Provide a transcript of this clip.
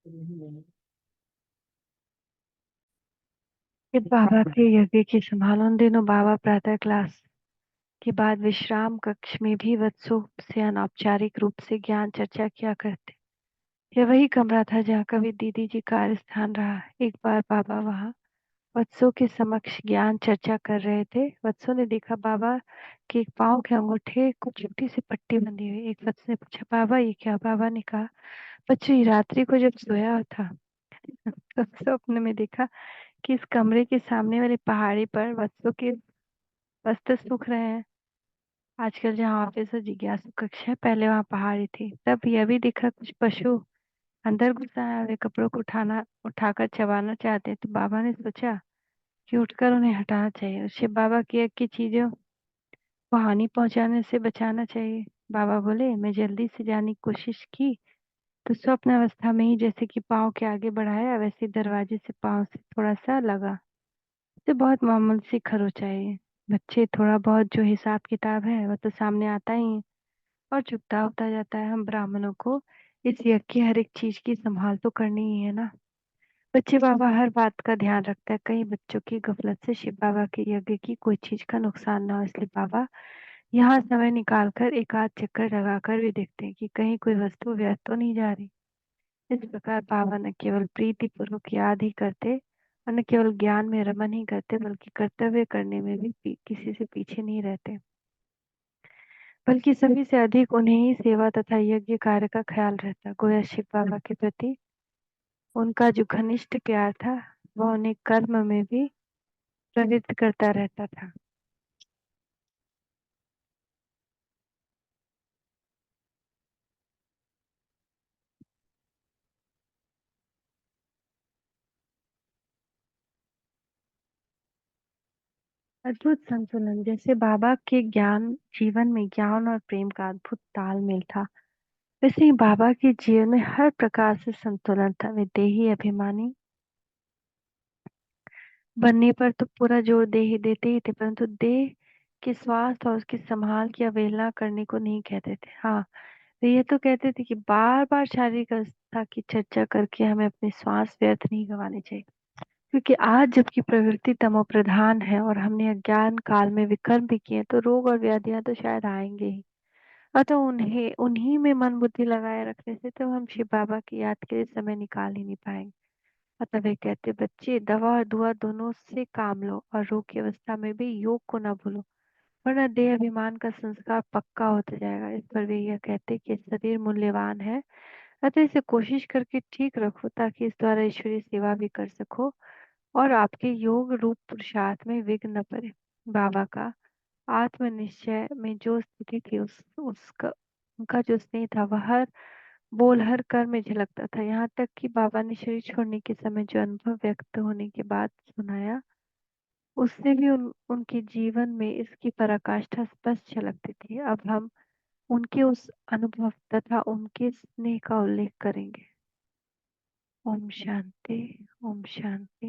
कि बाबा के यज्ञ की संभाल। उन दिनों बाबा प्रातः क्लास के बाद विश्राम कक्ष में भी वत्सों से अनौपचारिक रूप से ज्ञान चर्चा किया करते। यह वही कमरा था जहाँ कभी दीदी जी का स्थान रहा। एक बार बाबा वहाँ वत्सों के समक्ष ज्ञान चर्चा कर रहे थे। वत्सों ने देखा बाबा के एक पाँव के अंगूठे को छोटी सी पट्टी बंधी हुई। एक वत्स ने पूछा, बाबा ये क्या? बाबा ने कहा, बच्चे रात्रि को जब सोया था तो स्वप्न में देखा कि इस कमरे के सामने वाली पहाड़ी पर वत्सों के वस्त्र सूख रहे हैं। आजकल जहाँ ऑफिस और जिज्ञासु कक्ष है, पहले वहाँ पहाड़ी थी। तब यह भी देखा कुछ पशु अंदर घुस आए और वे कपड़ों को उठाकर चबाना चाहते। तो बाबा ने सोचा कि उठकर उन्हें हटाना चाहिए। उससे बाबा की चीजों को हानि पहुंचाने से बचाना चाहिए। बाबा बोले, मैं जल्दी से जाने की कोशिश की तो स्वप्न अवस्था में ही जैसे कि पाँव के आगे बढ़ाया, वैसे ही दरवाजे से पाँव से थोड़ा सा लगा। इसे बहुत मामूली सी खरोंच आई। बच्चे, थोड़ा बहुत जो हिसाब किताब है वह तो सामने आता ही है और चुकता होता जाता है। हम ब्राह्मणों को इस यज्ञ की हर एक चीज की संभाल तो करनी ही है ना। बच्चे बाबा हर बात का ध्यान रखता है, कहीं बच्चों की गफलत से शिव बाबा के यज्ञ की कोई चीज का नुकसान ना हो। इसलिए बाबा यहाँ समय निकाल कर एक आध चक्कर लगाकर भी देखते हैं कि कहीं कोई वस्तु व्यर्थ तो नहीं जा रही। इस प्रकार बाबा न केवल प्रीति पूर्वक याद ही करते और न केवल ज्ञान में रमन ही करते, बल्कि कर्तव्य करने में भी किसी से पीछे नहीं रहते, बल्कि सभी से अधिक उन्हें ही सेवा तथा यज्ञ कार्य का ख्याल रहता। गोया शिव बाबा के प्रति उनका जो घनिष्ठ प्यार था वह उन्हें कर्म में भी प्रवृत्त करता रहता था। अद्भुत संतुलन, जैसे बाबा के ज्ञान जीवन में ज्ञान और प्रेम का अद्भुत तालमेल था, वैसे ही बाबा के जीवन में हर प्रकार से संतुलन था। वे देही अभिमानी बनने पर तो पूरा जोर दे ही देते ही थे, परंतु देह के स्वास्थ्य और उसकी संभाल की अवहेलना करने को नहीं कहते थे। हाँ, वे ये तो कहते थे कि बार बार शारीरिक अवस्था की चर्चा करके हमें अपने श्वास व्यर्थ नहीं गंवाने चाहिए, क्योंकि आज जबकि प्रवृत्ति तमो प्रधान है और हमने अज्ञान काल में विकर्म भी किए, तो रोग और व्याधियां तो शायद आएंगे ही। अतः उन्हें उन्हीं में मन बुद्धि लगाए रखने से तो हम शिव बाबा की याद के लिए समय निकाल ही नहीं पाएंगे। अतः वे कहते, बच्चे दवा और दुआ दोनों से काम लो और रोग की अवस्था में भी योग को न भूलो, वरना देह अभिमान का संस्कार पक्का होता जाएगा। इस पर वे यह कहते कि शरीर मूल्यवान है, अतः इसे कोशिश करके ठीक रखो ताकि इस द्वारा ईश्वरीय सेवा भी कर सको और आपके योग रूप पुरुषार्थ में विघ्न न पड़े। बाबा का आत्मनिश्चय में जो स्थिति थी, उसका उनका जो स्नेह था वह हर बोल हर कर में झलकता था। यहाँ तक कि बाबा ने शरीर छोड़ने के समय जो अनुभव व्यक्त होने के बाद सुनाया, उससे भी उनके जीवन में इसकी पराकाष्ठा स्पष्ट झलकती थी। अब हम उनके उस अनुभव तथा उनके स्नेह का उल्लेख करेंगे। ओम शांति। ओम शांति।